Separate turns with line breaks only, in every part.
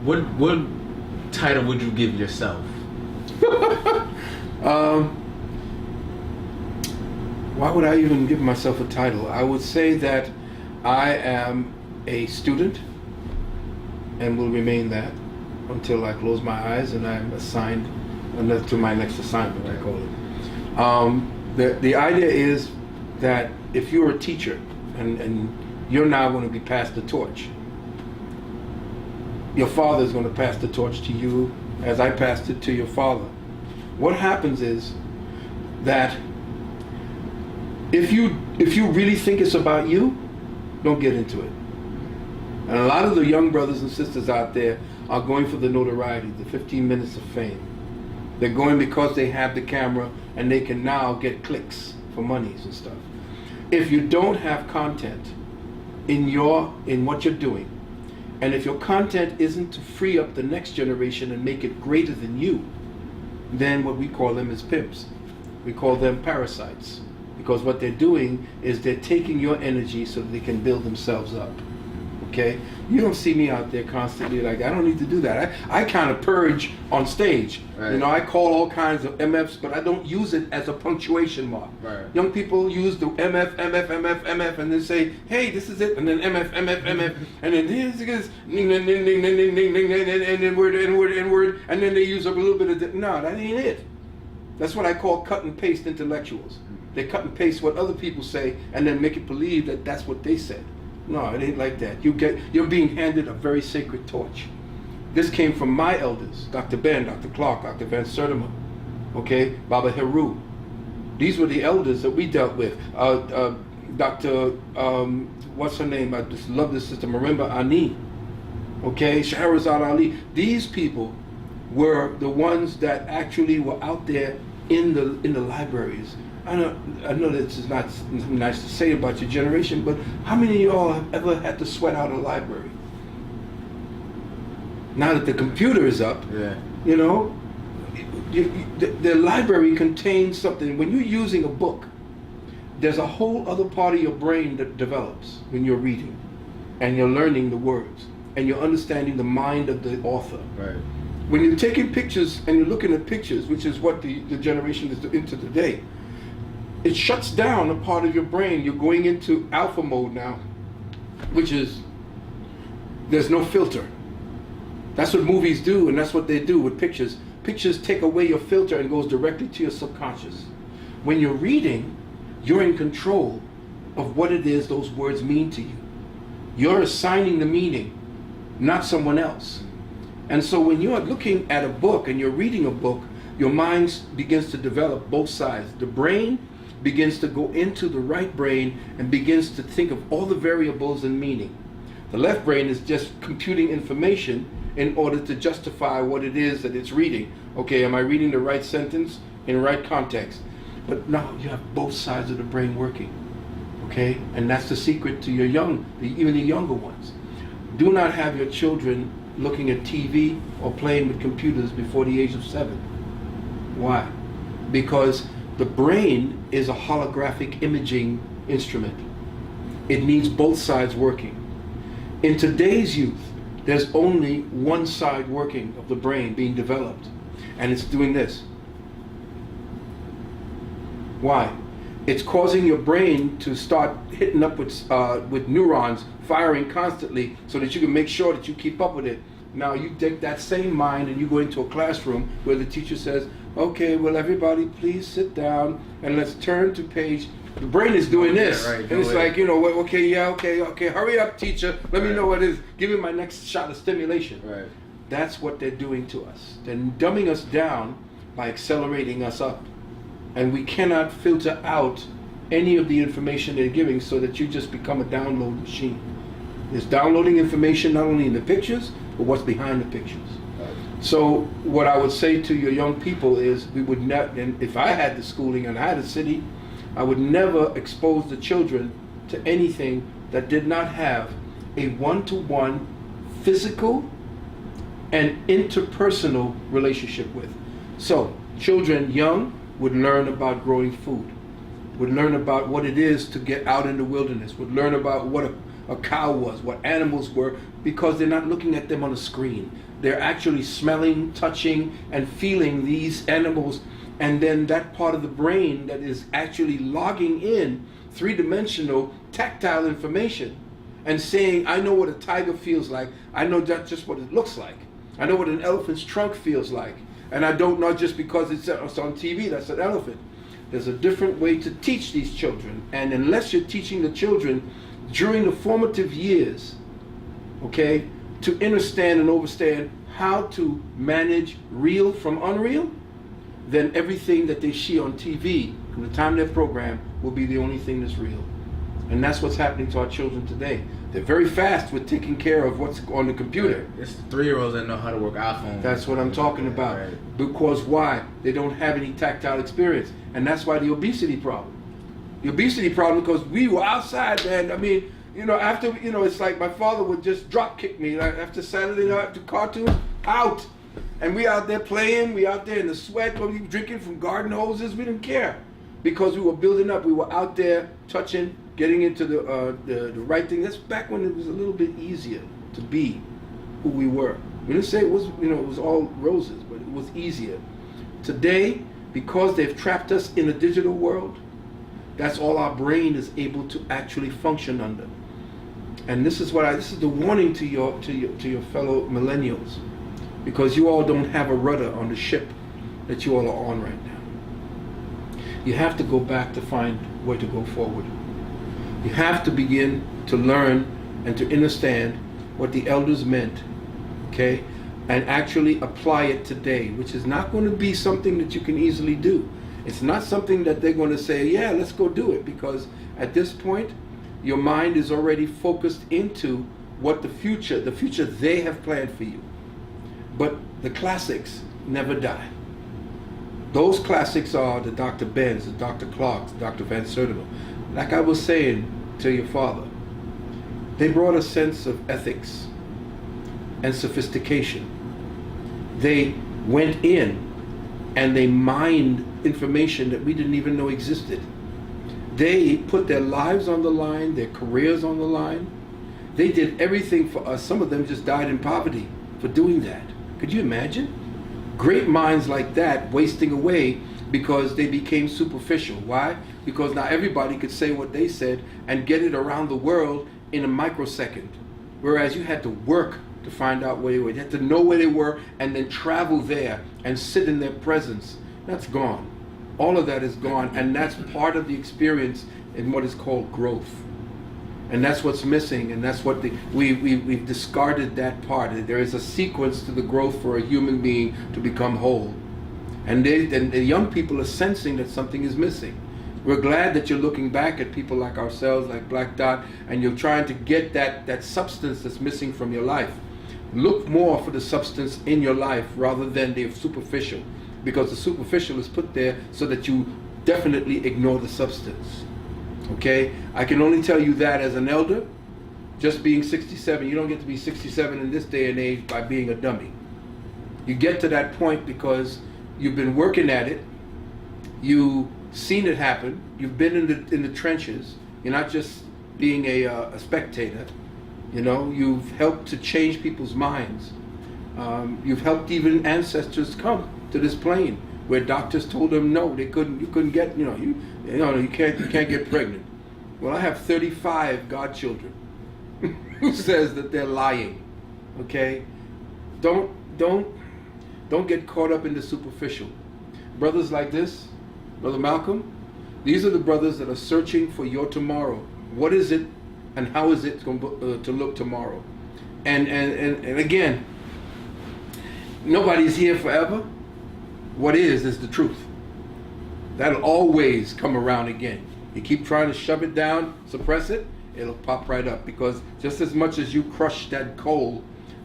What title would you give yourself?
Why would I even give myself a title? I would say that I am a student and will remain that until I close my eyes and I'm assigned to my next assignment, I call it. The idea is that if you're a teacher and you're now going to be passed the torch, your father is going to pass the torch to you as I passed it to your father. What happens is that if you really think it's about you, don't get into it. And a lot of the young brothers and sisters out there are going for the notoriety, the 15 minutes of fame. They're going because they have the camera and they can now get clicks for monies and stuff. If you don't have content in what you're doing, and if your content isn't to free up the next generation and make it greater than you, then what we call them is pimps. We call them parasites. Because what they're doing is they're taking your energy so that they can build themselves up. Okay? You don't see me out there constantly like, I don't need to do that. I kind of purge on stage. Right. You know, I call all kinds of MFs, but I don't use it as a punctuation mark. Right. Young people use the MF, MF, MF, MF, and then say, hey, this is it, and then MF, MF, MF, and then here's this, and then word, and then they use up a little bit of, no, that ain't it. That's what I call cut and paste intellectuals. They cut and paste what other people say and then make it believe that that's what they said. No, it ain't like that. You're being handed a very sacred torch. This came from my elders, Dr. Ben, Dr. Clark, Dr. Van Sertima, okay, Baba Heru. These were the elders that we dealt with. Dr. What's her name? I just love this sister, Marimba Ani, okay, Shahrazad Ali. These people were the ones that actually were out there in the libraries. I know this is not nice to say about your generation, but how many of y'all have ever had to sweat out a library? Now that the computer is up, you know, the library contains something. When you're using a book, there's a whole other part of your brain that develops when you're reading, and you're learning the words, and you're understanding the mind of the author. Right. When you're taking pictures and you're looking at pictures, which is what the generation is into today, it shuts down a part of your brain. You're going into alpha mode now, which is, there's no filter. That's what movies do, and that's what they do with pictures. Pictures take away your filter and goes directly to your subconscious. When you're reading, you're in control of what it is those words mean to you. You're assigning the meaning, not someone else. And so when you're looking at a book and you're reading a book, your mind begins to develop both sides. The brain begins to go into the right brain and begins to think of all the variables and meaning. The left brain is just computing information in order to justify what it is that it's reading. Okay, am I reading the right sentence in the right context? But now you have both sides of the brain working. Okay, and that's the secret to your even the younger ones. Do not have your children looking at TV or playing with computers before the age of 7. Why? Because the brain is a holographic imaging instrument. It needs both sides working. In today's youth, there's only one side working of the brain being developed, and it's doing this. Why? It's causing your brain to start hitting up with neurons, firing constantly, so that you can make sure that you keep up with it. Now you take that same mind and you go into a classroom where the teacher says, okay, well everybody please sit down and let's turn to page. The brain is doing this, right, and it's like, you know, okay, hurry up teacher, let me know what it is, give me my next shot of stimulation. Right. That's what they're doing to us. They're dumbing us down by accelerating us up. And we cannot filter out any of the information they're giving so that you just become a download machine. It's downloading information not only in the pictures, but what's behind the pictures. So what I would say to your young people is, we would never, and if I had the schooling and I had a city, I would never expose the children to anything that did not have a one-to-one physical and interpersonal relationship with. So children young would learn about growing food, would learn about what it is to get out in the wilderness, would learn about what a cow was, what animals were, because they're not looking at them on a screen. They're actually smelling, touching, and feeling these animals, and then that part of the brain that is actually logging in three-dimensional tactile information and saying, I know what a tiger feels like, I know just what it looks like, I know what an elephant's trunk feels like, and I don't know just because it's on TV, that's an elephant. There's a different way to teach these children, and unless you're teaching the children during the formative years, okay, to understand and understand how to manage real from unreal, then everything that they see on TV from the time they're programmed will be the only thing that's real. And that's what's happening to our children today. They're very fast with taking care of what's on the computer.
It's 3-year-olds that know how to work iPhones.
That's what I'm talking about.
Right.
Because why? They don't have any tactile experience. And that's why the obesity problem. The obesity problem, because we were outside, man. I mean, after, it's like my father would just drop kick me like after Saturday night, after cartoons, out. And we out there playing, we out there in the sweat, we drinking from garden hoses, we didn't care. Because we were building up, we were out there touching, getting into the right thing. That's back when it was a little bit easier to be who we were. We didn't say it was, it was all roses, but it was easier. Today, because they've trapped us in a digital world, that's all our brain is able to actually function under. And this is the warning to your fellow millennials, because you all don't have a rudder on the ship that you all are on right now. You have to go back to find where to go forward. You have to begin to learn and to understand what the elders meant, okay, and actually apply it today, which is not going to be something that you can easily do. It's not something that they're going to say, yeah, let's go do it, because at this point, your mind is already focused into what the future they have planned for you. But the classics never die. Those classics are the Dr. Benz, the Dr. Clarks, Dr. Van Sertima. Like I was saying to your father, they brought a sense of ethics and sophistication. They went in and they mined information that we didn't even know existed. They put their lives on the line, their careers on the line. They did everything for us. Some of them just died in poverty for doing that. Could you imagine? Great minds like that wasting away because they became superficial. Why? Because now everybody could say what they said and get it around the world in a microsecond. Whereas you had to work to find out where they were. You had to know where they were and then travel there and sit in their presence. That's gone. All of that is gone, and that's part of the experience in what is called growth. And that's what's missing, and that's what we've discarded that part. There is a sequence to the growth for a human being to become whole. And the young people are sensing that something is missing. We're glad that you're looking back at people like ourselves, like Black Dot, and you're trying to get that substance that's missing from your life. Look more for the substance in your life rather than the superficial, because the superficial is put there so that you definitely ignore the substance. Okay? I can only tell you that as an elder, just being 67, you don't get to be 67 in this day and age by being a dummy. You get to that point because you've been working at it, you've seen it happen, you've been in the trenches, you're not just being a spectator, you've helped to change people's minds. You've helped even ancestors come to this plane where doctors told them no, you couldn't get, you can't get pregnant. Well, I have 35 godchildren who says that they're lying. Okay? Don't get caught up in the superficial. Brothers like this, Brother Malcolm, these are the brothers that are searching for your tomorrow. What is it and how is it going to look tomorrow? And again, nobody's here forever. What is the truth. That'll always come around again. You keep trying to shove it down, suppress it, it'll pop right up. Because just as much as you crush that coal,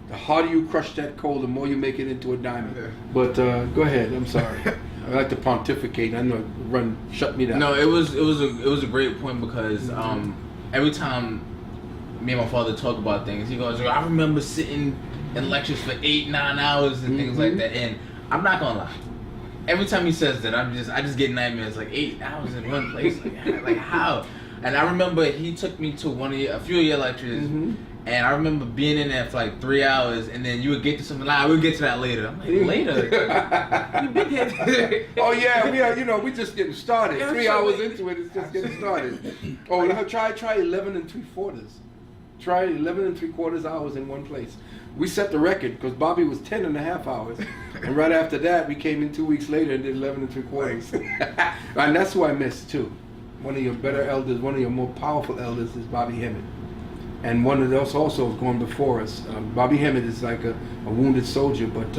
the harder you crush that coal, the more you make it into a diamond. Yeah. But go ahead. I'm sorry. I like to pontificate. I know, shut me down.
No, it was a great point because every time me and my father talk about things, he goes, "I remember sitting in lectures for 8-9 hours and things like that." And I'm not gonna lie. Every time he says that, I just get nightmares. Like 8 hours in one place. Like how? And I remember he took me to a few of your lectures, and I remember being in there for like 3 hours, and then you would get to something. We'll get to that later. I'm like, later? You've been here.
Oh yeah, we are. We just getting started.
Yeah,
3 hours into it, it's just getting started. Oh, now try 11 3/4. Try 11 3/4 hours in one place. We set the record because Bobby was 10.5 hours, and right after that we came in 2 weeks later and did 11 3/4. And that's who I miss too. One of your better elders, one of your more powerful elders is Bobby Hemmett. And one of those also was going before us. Bobby Hemmett is like a wounded soldier, but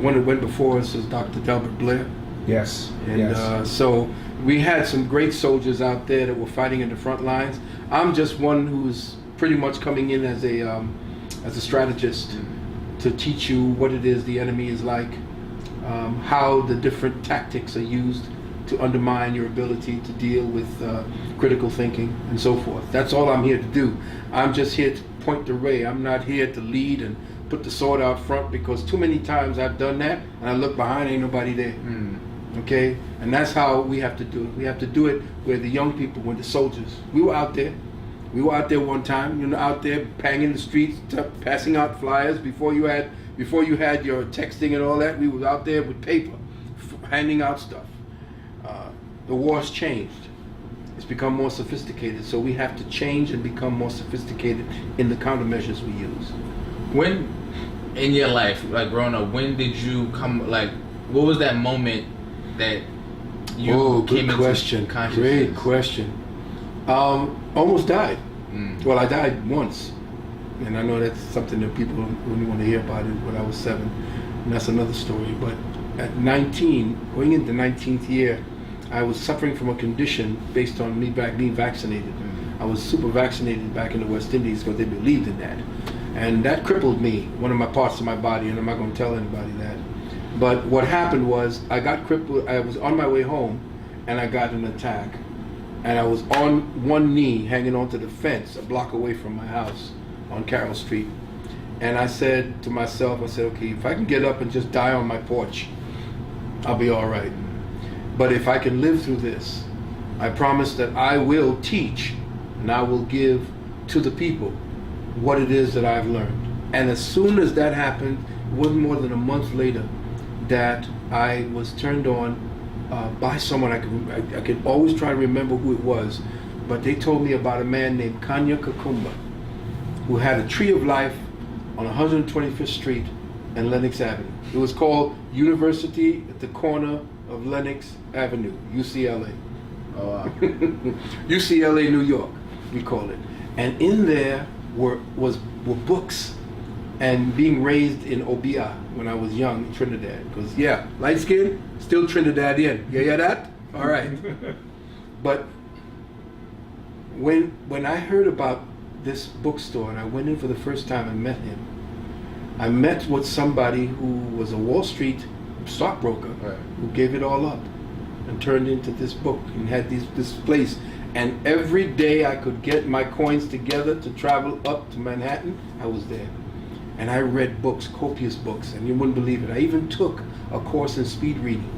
one that went before us is Dr. Delbert Blair.
Yes.
And so we had some great soldiers out there that were fighting in the front lines. I'm just one who's pretty much coming in as a strategist to teach you what it is the enemy is like, how the different tactics are used to undermine your ability to deal with critical thinking and so forth. That's all I'm here to do. I'm just here to point the way. I'm not here to lead and put the sword out front, because too many times I've done that and I look behind, ain't nobody there. Okay? And that's how we have to do it. We have to do it where the young people, when the soldiers, we were out there. We were out there one time, out there banging the streets, passing out flyers before you had your texting and all that. We was out there with paper, handing out stuff. The war's changed. It's become more sophisticated, so we have to change and become more sophisticated in the countermeasures we use.
When in your life, like growing up, when did you come? Like, what was that moment that you came into consciousness?
Great question. Almost died. Well, I died once, and I know that's something that people don't really want to hear about it. When I was 7, and that's another story. But at 19, going into 19th year, I was suffering from a condition based on me being vaccinated. I was super vaccinated back in the West Indies because they believed in that. And that crippled me, one of my parts of my body, and I'm not going to tell anybody that. But what happened was, I got crippled. I was on my way home, and I got an attack. And I was on one knee, hanging onto the fence, a block away from my house on Carroll Street. And I said to myself, okay, if I can get up and just die on my porch, I'll be all right. But if I can live through this, I promise that I will teach and I will give to the people what it is that I've learned. And as soon as that happened, it wasn't more than a month later that I was turned on by someone. I could always try to remember who it was, but they told me about a man named Kanya Kakumba, who had a tree of life on 125th Street and Lenox Avenue. It was called University at the corner of Lenox Avenue, UCLA.
Oh, wow.
UCLA, New York, we call it. And in there were books, and being raised in Obia when I was young in Trinidad. Because, light skin, still Trinidadian. You hear that? All right. But when I heard about this bookstore and I went in for the first time and met him, I met with somebody who was a Wall Street stockbroker,
right,
who gave it all up and turned into this book and had this place. And every day I could get my coins together to travel up to Manhattan, I was there. And I read books, copious books, and you wouldn't believe it. I even took a course in speed reading.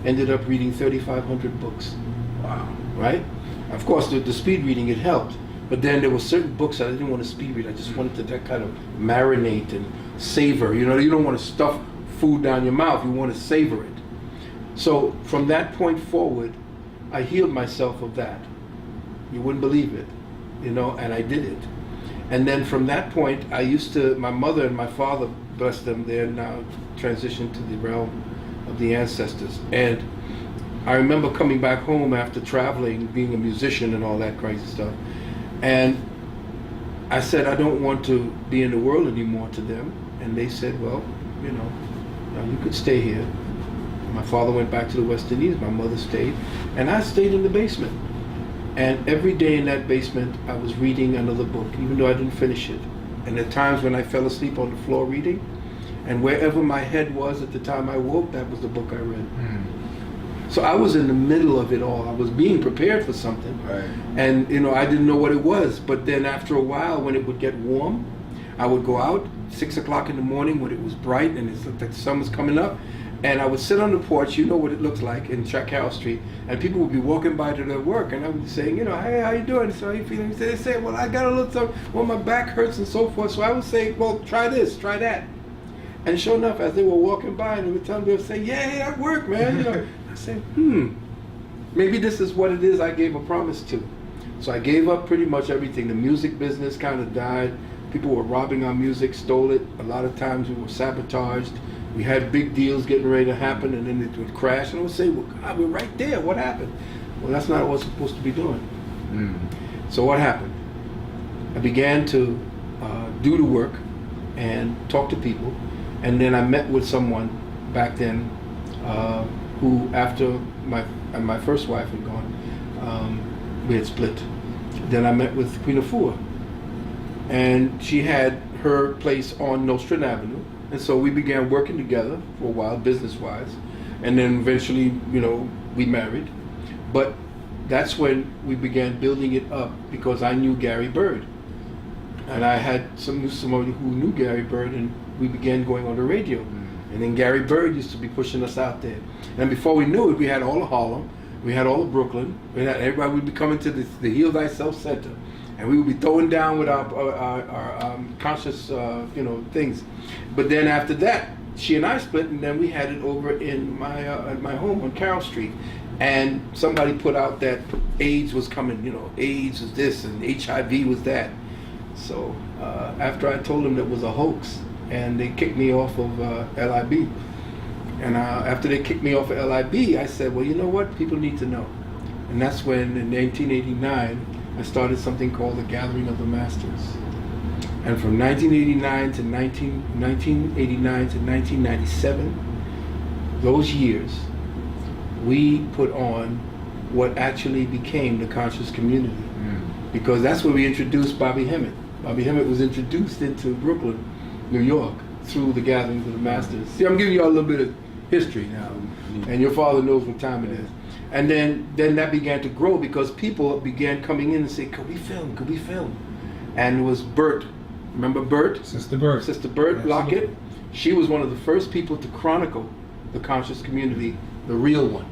Ended up reading 3,500 books.
Wow.
Right? Of course, the speed reading, it helped. But then there were certain books I didn't want to speed read. I just wanted to that kind of marinate and savor. You don't want to stuff food down your mouth. You want to savor it. So from that point forward, I healed myself of that. You wouldn't believe it. And I did it. And then from that point, my mother and my father, bless them, they're now transitioned to the realm of the ancestors. And I remember coming back home after traveling, being a musician and all that crazy stuff. And I said, I don't want to be in the world anymore to them. And they said, well, you could stay here. My father went back to the West Indies, my mother stayed, and I stayed in the basement. And every day in that basement, I was reading another book, even though I didn't finish it. And at times when I fell asleep on the floor reading, and wherever my head was at the time I woke, that was the book I read. So I was in the middle of it all. I was being prepared for something.
Right.
And, I didn't know what it was. But then after a while, when it would get warm, I would go out 6 o'clock in the morning when it was bright and it looked like the sun was coming up. And I would sit on the porch, you know what it looks like, in Carroll Street, and people would be walking by to their work, and I would be saying, hey, how you doing? So how you feeling? They say, well, I got a little something, well, my back hurts and so forth. So I would say, well, try this, try that. And sure enough, as they were walking by, and they would tell me, they would say, yeah, that worked, man. I said, maybe this is what it is I gave a promise to. So I gave up pretty much everything. The music business kind of died. People were robbing our music, stole it. A lot of times we were sabotaged. We had big deals getting ready to happen, and then it would crash. And I would say, well, God, we're right there. What happened? Well, that's not what I was supposed to be doing. So what happened? I began to do the work and talk to people. And then I met with someone back then who, after my first wife had gone, we had split. Then I met with Queen Afua. And she had her place on Nostrand Avenue. And so we began working together for a while, business-wise, and then eventually, we married. But that's when we began building it up because I knew Gary Bird, and I had somebody who knew Gary Bird, and we began going on the radio. And then Gary Bird used to be pushing us out there. And before we knew it, we had all of Harlem, we had all of Brooklyn, everybody would be coming to the Heal Thyself Center. And we would be throwing down with our conscious, things. But then after that, she and I split, and then we had it over in my home on Carroll Street. And somebody put out that AIDS was coming. AIDS was this and HIV was that. So after I told them that was a hoax, and they kicked me off of LIB. And after they kicked me off of LIB, I said, well, you know what? People need to know. And that's when, in 1989. I started something called the Gathering of the Masters. And from 1989 to 1997, those years, we put on what actually became the conscious community. Because that's where we introduced Bobby Hemmett. Bobby Hemmett was introduced into Brooklyn, New York, through the Gatherings of the Masters. See, I'm giving you all a little bit of history now, and your father knows what time it is. And then that began to grow because people began coming in and say, could we film? Could we film? And it was Bert. Remember Bert?
Sister Bert.
Sister Bert Lockett. She was one of the first people to chronicle the conscious community, the real one.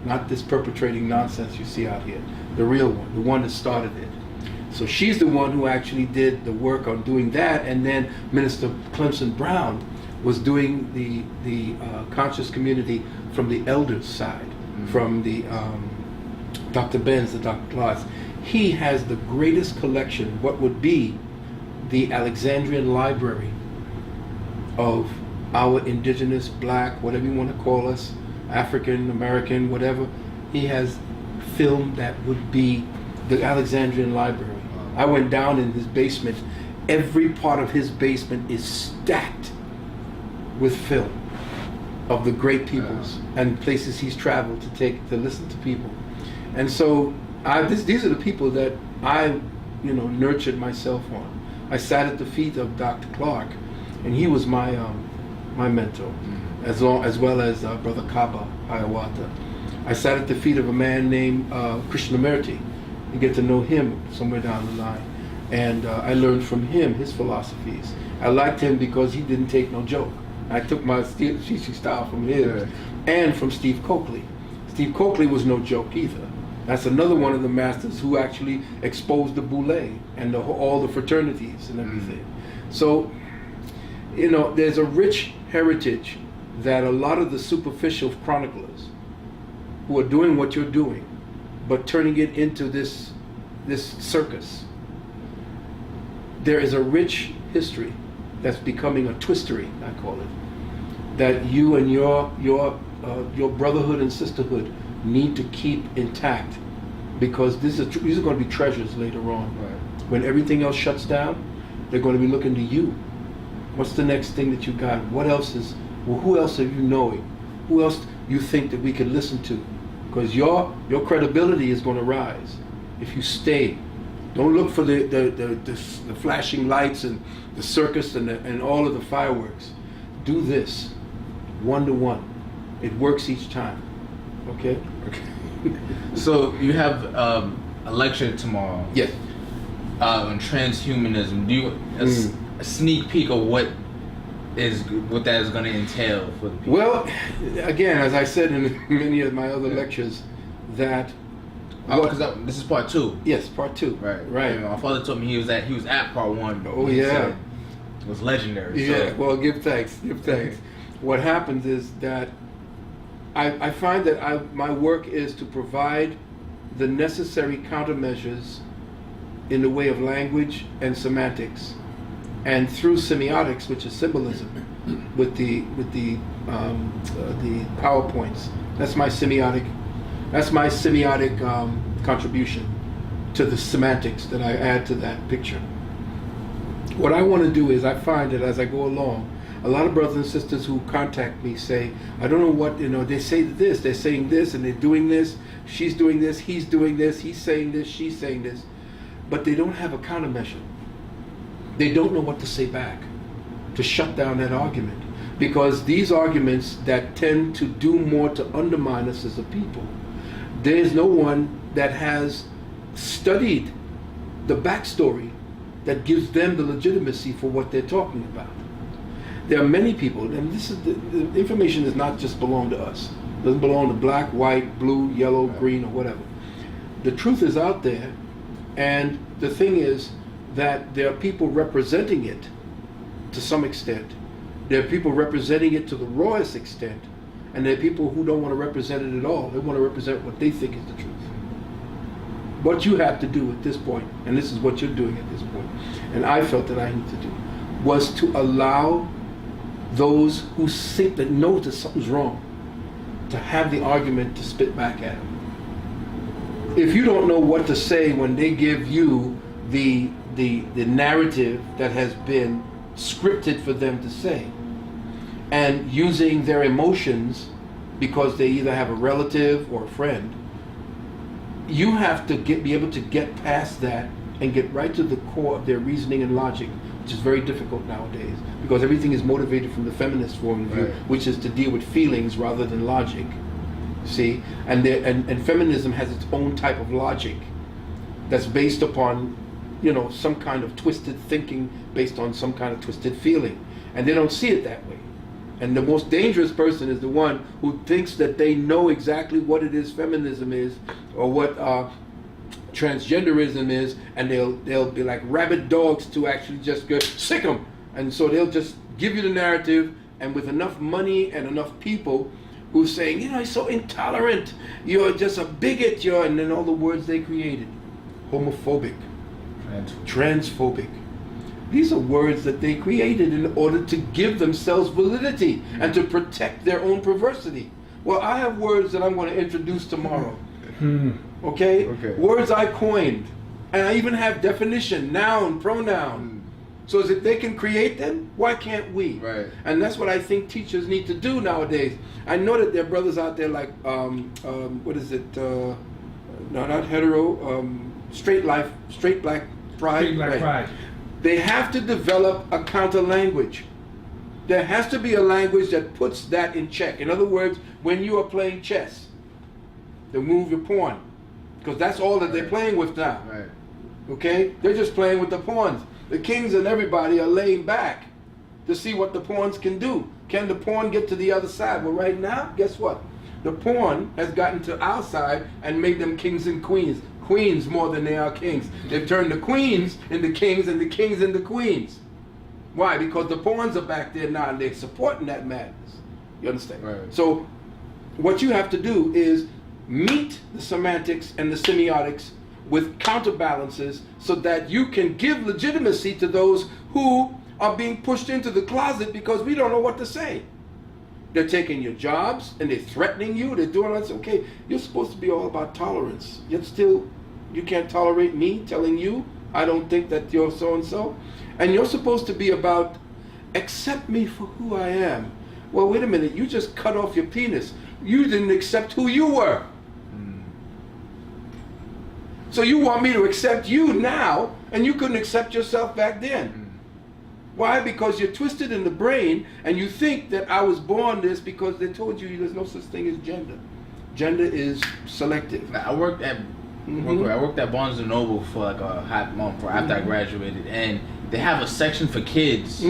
Not this perpetrating nonsense you see out here. The real one, the one that started it. So she's the one who actually did the work on doing that. And then Minister Clemson Brown was doing the conscious community from the elders' side. From the Dr. Benz, the Dr. Clark. He has the greatest collection, what would be the Alexandrian Library of our indigenous, black, whatever you want to call us, African, American, whatever. He has film that would be the Alexandrian Library. I went down in his basement. Every part of his basement is stacked with film of the great peoples and places he's traveled to listen to people. And so these are the people that I nurtured myself on. I sat at the feet of Dr. Clark, and he was my mentor, as well as Brother Kaba Hiawatha. I sat at the feet of a man named Krishnamurti. You get to know him somewhere down the line. And I learned from him his philosophies. I liked him because he didn't take no joke. I took my Shishi style from him and from Steve Coakley. Steve Coakley was no joke either. That's another one of the masters who actually exposed the Boule and all the fraternities and everything. So, there's a rich heritage that a lot of the superficial chroniclers who are doing what you're doing, but turning it into this circus. There is a rich history that's becoming a twistery, I call it, that you and your brotherhood and sisterhood need to keep intact, because these are going to be treasures later on.
Right.
When everything else shuts down, they're going to be looking to you. What's the next thing that you got? Who else are you knowing? Who else you think that we can listen to? Because your credibility is going to rise if you stay. Don't look for the flashing lights and the circus and all of the fireworks. Do this, 1-to-1. It works each time. Okay?
So you have a lecture tomorrow.
Yes.
On transhumanism. Do you a sneak peek of what is what that is going to entail for the people?
Well, again, as I said in many of my other lectures, that
because this is part 2.
Yes, part 2. Right.
And my father told me he was at part 1.
Oh yeah,
it was legendary.
Yeah.
So.
Well, give thanks. What happens is that I find that my work is to provide the necessary countermeasures in the way of language and semantics, and through semiotics, which is symbolism, with the PowerPoints. That's my semiotic contribution to the semantics that I add to that picture. What I want to do is, I find that as I go along, a lot of brothers and sisters who contact me say, I don't know what, they say this, they're saying this, and they're doing this, she's doing this, he's doing this, he's saying this, she's saying this, but they don't have a countermeasure. They don't know what to say back to shut down that argument. Because these arguments that tend to do more to undermine us as a people, there's no one that has studied the backstory that gives them the legitimacy for what they're talking about. There are many people, and this is the information does not just belong to us. It doesn't belong to black, white, blue, yellow, green, or whatever. The truth is out there, and the thing is that there are people representing it to some extent. There are people representing it to the rawest extent, and there are people who don't want to represent it at all. They want to represent what they think is the truth. What you have to do at this point, and this is what you're doing at this point, and I felt that I need to do, was to allow those who think that know that something's wrong to have the argument to spit back at them. If you don't know what to say when they give you the narrative that has been scripted for them to say, and using their emotions because they either have a relative or a friend, you have to be able to get past that and get right to the core of their reasoning and logic, which is very difficult nowadays because everything is motivated from the feminist point of view, which is to deal with feelings rather than logic. See, and feminism has its own type of logic that's based upon, some kind of twisted thinking based on some kind of twisted feeling, and they don't see it that way. And the most dangerous person is the one who thinks that they know exactly what it is feminism is, or what transgenderism is, and they'll be like rabid dogs to actually just go sick them. And so they'll just give you the narrative, and with enough money and enough people who's saying, you're so intolerant, you're just a bigot, and then all the words they created. Homophobic, transphobic. These are words that they created in order to give themselves validity and to protect their own perversity. Well, I have words that I'm going to introduce tomorrow. Okay? Words I coined. And I even have definition, noun, pronoun. So as if they can create them, why can't we?
Right.
And that's what I think teachers need to do nowadays. I know that there are brothers out there like, what is it? No, not hetero, straight black pride.
Straight black pride.
They have to develop a counter language. There has to be a language that puts that in check. In other words, when you are playing chess, they move your pawn, because that's all that they're playing with now.
Right.
Okay? They're just playing with the pawns. The kings and everybody are laying back to see what the pawns can do. Can the pawn get to the other side? Well, right now, guess what? The pawn has gotten to our side and made them kings and queens. Queens more than they are kings. They've turned the queens into kings and the kings into queens. Why? Because the pawns are back there now and they're supporting that madness. You understand?
Right.
So what you have to do is meet the semantics and the semiotics with counterbalances so that you can give legitimacy to those who are being pushed into the closet because we don't know what to say. They're taking your jobs and they're threatening you. They're doing all this. Okay, you're supposed to be all about tolerance. Yet still, you can't tolerate me telling you I don't think that you're so-and-so. And you're supposed to be about accept me for who I am. Well, wait a minute. You just cut off your penis. You didn't accept who you were. So you want me to accept you now, and you couldn't accept yourself back then. Why? Because you're twisted in the brain, and you think that I was born this because they told you there's no such thing as gender. Gender is selective.
Now, I worked at Barnes and Noble for like a hot month after I graduated, and they have a section for kids.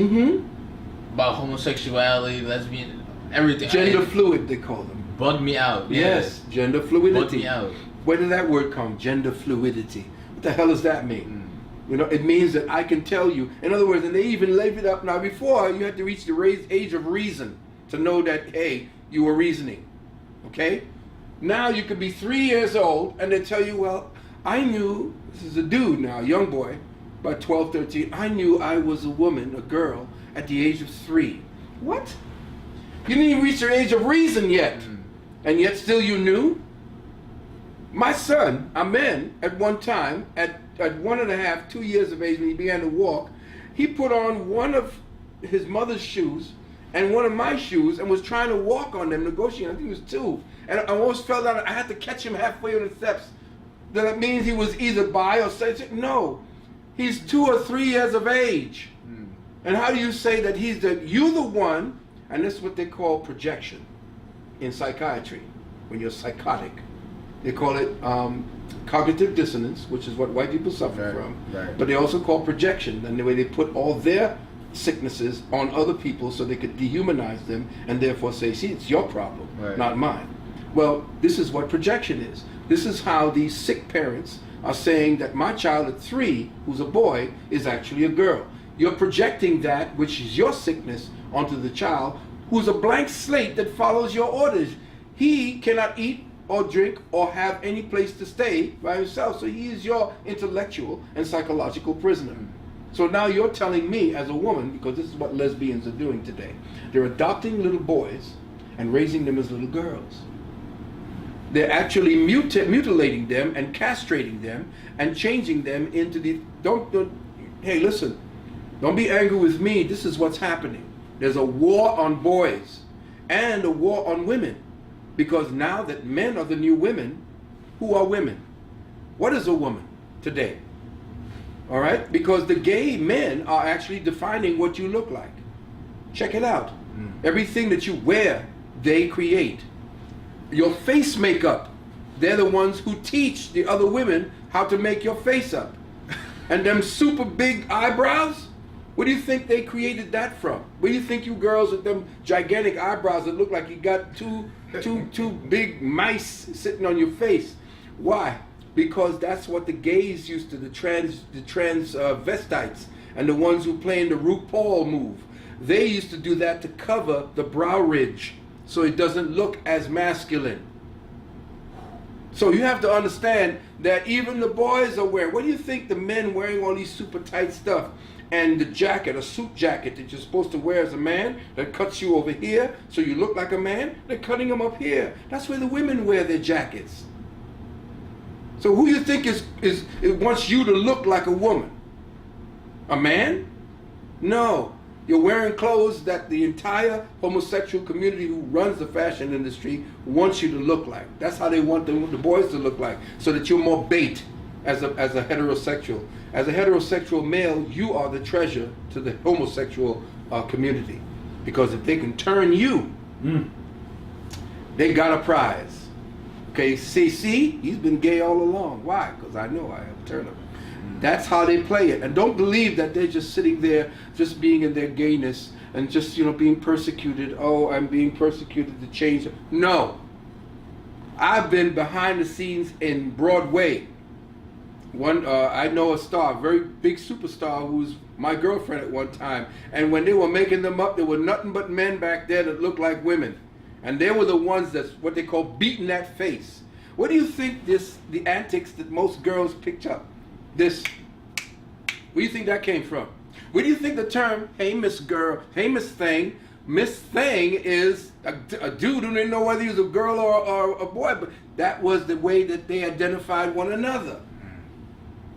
about homosexuality, lesbian, everything.
Gender fluid, they call them.
Bugged me out. Yeah.
Yes, gender fluidity.
Bugged me out.
Where did that word come? Gender fluidity. What the hell does that mean? You know, it means that I can tell you. In other words, and they even leave it up. Now, before, you had to reach the age of reason to know that, hey, you were reasoning. Okay? Now you could be 3 years old and they tell you, well, I knew, this is a dude now, a young boy, about 12, 13, I knew I was a woman, a girl, at the age of 3. What? You didn't even reach the age of reason yet. And yet still you knew? My son, Amen, at one time, at 1.5, 2 years of age, when he began to walk, he put on one of his mother's shoes and one of my shoes and was trying to walk on them, negotiating. I think he was 2. And I almost fell down. I had to catch him halfway on the steps. That means he was either bi or straight. No. He's 2 or 3 years of age. And how do you say that you're the one, and this is what they call projection in psychiatry, when you're psychotic. They call it cognitive dissonance, which is what white people suffer from.
Right.
But they also call projection, and the way they put all their sicknesses on other people so they could dehumanize them and therefore say, see, it's your problem, not mine. Well, this is what projection is. This is how these sick parents are saying that my child at 3, who's a boy, is actually a girl. You're projecting that, which is your sickness, onto the child, who's a blank slate that follows your orders. He cannot eat or drink or have any place to stay by himself. So he is your intellectual and psychological prisoner. So now you're telling me as a woman, because this is what lesbians are doing today, they're adopting little boys and raising them as little girls. They're actually mutilating them and castrating them and changing them into the, hey, listen, don't be angry with me. This is what's happening. There's a war on boys and a war on women, because now that men are the new women, who are women? What is a woman today? All right? Because the gay men are actually defining what you look like. Check it out. Everything that you wear, they create. Your face makeup, they're the ones who teach the other women how to make your face up. And them super big eyebrows, where do you think they created that from? Where do you think you girls with them gigantic eyebrows that look like you got two big mice sitting on your face? Why? Because that's what the gays used to, the transvestites and the ones who play in the RuPaul move. They used to do that to cover the brow ridge so it doesn't look as masculine. So you have to understand that even the boys are wearing, what do you think the men wearing all these super tight stuff and the jacket, a suit jacket that you're supposed to wear as a man that cuts you over here so you look like a man, they're cutting them up here. That's where the women wear their jackets. So who you think it wants you to look like a woman? A man? No. You're wearing clothes that the entire homosexual community who runs the fashion industry wants you to look like. That's how they want the boys to look like, so that you're more bait as a heterosexual. As a heterosexual male, you are the treasure to the homosexual community. Because if they can turn you, they got a prize. Okay, see, he's been gay all along. Why? Because I know I have turned him. That's how they play it. And don't believe that they're just sitting there, just being in their gayness and just, being persecuted. Oh, I'm being persecuted to change. No. I've been behind the scenes in Broadway. I know a star, a very big superstar who was my girlfriend at one time. And when they were making them up, there were nothing but men back there that looked like women. And they were the ones that's what they call beating that face. What do you think the antics that most girls picked up? Where do you think that came from? Where do you think the term, hey Miss Girl, hey Miss Thing is a dude who didn't know whether he was a girl or a boy, but that was the way that they identified one another.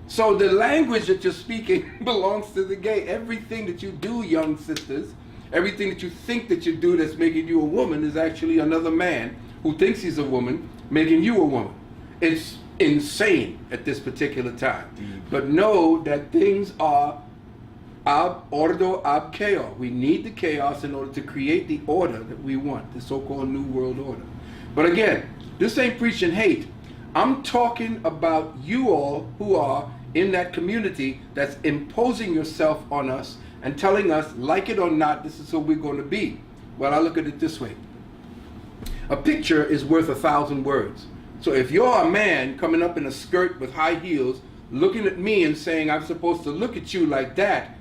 So the language that you're speaking belongs to the gay. Everything that you do, young sisters, everything that you think that you do that's making you a woman is actually another man who thinks he's a woman making you a woman. It's insane at this particular time. But know that things are ab ordo ab chaos. We need the chaos in order to create the order that we want, the so-called New World Order. But again, this ain't preaching hate. I'm talking about you all who are in that community that's imposing yourself on us and telling us, like it or not, this is who we're going to be. Well, I look at it this way. A picture is worth 1,000 words. So if you're a man coming up in a skirt with high heels, looking at me and saying I'm supposed to look at you like that,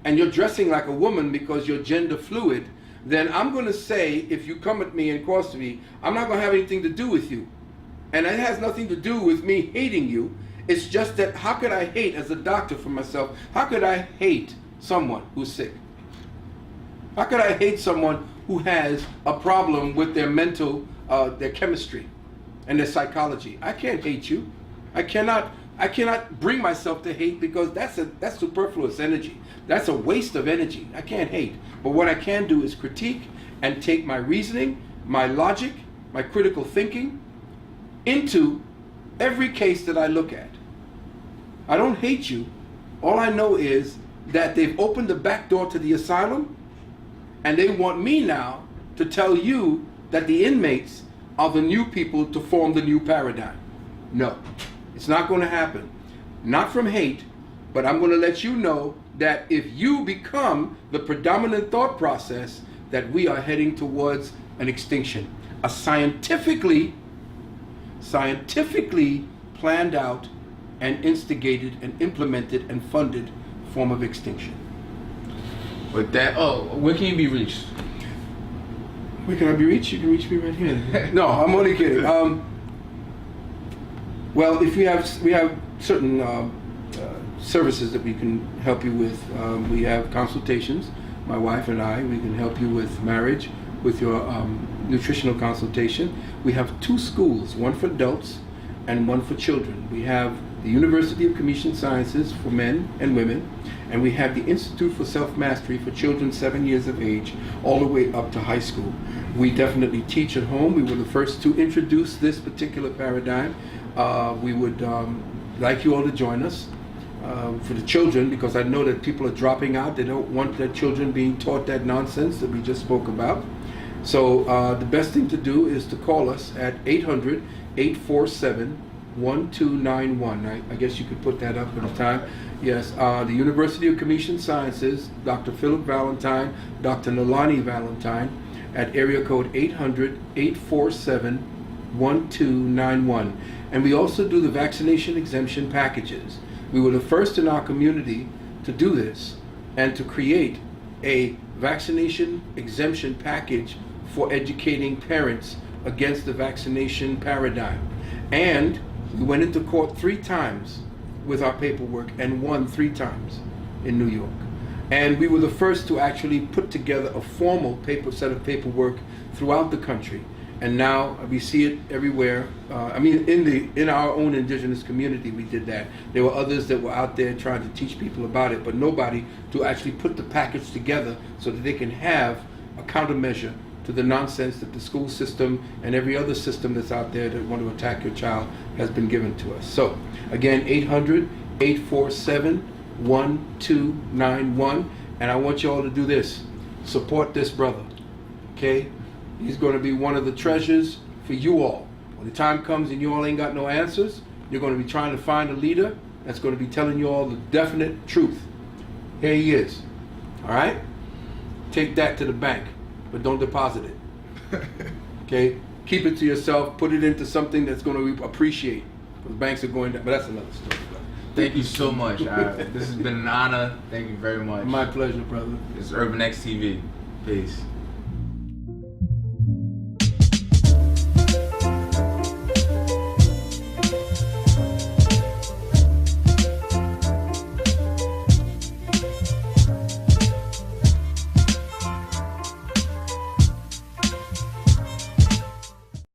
and you're dressing like a woman because you're gender fluid, then I'm going to say, if you come at me and cross me, I'm not going to have anything to do with you. And it has nothing to do with me hating you. It's just that how could I hate, as a doctor for myself, how could I hate someone who's sick? How could I hate someone who has a problem with their mental, their chemistry and their psychology? I can't hate you. I cannot bring myself to hate, because that's superfluous energy. That's a waste of energy. I can't hate. But what I can do is critique and take my reasoning, my logic, my critical thinking into every case that I look at. I don't hate you. All I know is that they've opened the back door to the asylum, and they want me now to tell you that the inmates are the new people to form the new paradigm. No, it's not going to happen. Not from hate, but I'm going to let you know that if you become the predominant thought process, that we are heading towards an extinction. A scientifically planned out and instigated and implemented and funded form of extinction.
With that, where can you be reached?
Where can I be reached? You can reach me right here. No, I'm only kidding. Well, if we have certain services that we can help you with. We have consultations. My wife and I, we can help you with marriage, with your nutritional consultation. We have 2 schools, one for adults and one for children. We have the University of Commission Sciences for men and women, and we have the Institute for Self-Mastery for children 7 years of age, all the way up to high school. We definitely teach at home. We were the first to introduce this particular paradigm. We would like you all to join us for the children, because I know that people are dropping out. They don't want their children being taught that nonsense that we just spoke about. So the best thing to do is to call us at 800-847-1291. I guess you could put that up at the time. Yes, the University of Commission Sciences, Dr. Philip Valentine, Dr. Nalani Valentine, at area code 800-847-1291. And we also do the vaccination exemption packages. We were the first in our community to do this and to create a vaccination exemption package for educating parents against the vaccination paradigm. And we went into court 3 times with our paperwork and won 3 times in New York. And we were the first to actually put together a formal set of paperwork throughout the country. And now we see it everywhere. In our own indigenous community, we did that. There were others that were out there trying to teach people about it, but nobody to actually put the package together so that they can have a countermeasure to the nonsense that the school system and every other system that's out there that want to attack your child has been given to us. So again, 800-847-1291. And I want you all to do this. Support this brother, okay? He's going to be one of the treasures for you all. When the time comes and you all ain't got no answers, you're going to be trying to find a leader that's going to be telling you all the definite truth. Here he is. All right? Take that to the bank, but don't deposit it. Okay? Keep it to yourself. Put it into something that's going to appreciate. Because banks are going down. But that's another story.
Thank you so much. This has been an honor. Thank you very much.
My pleasure, brother.
It's Urban X TV. Peace.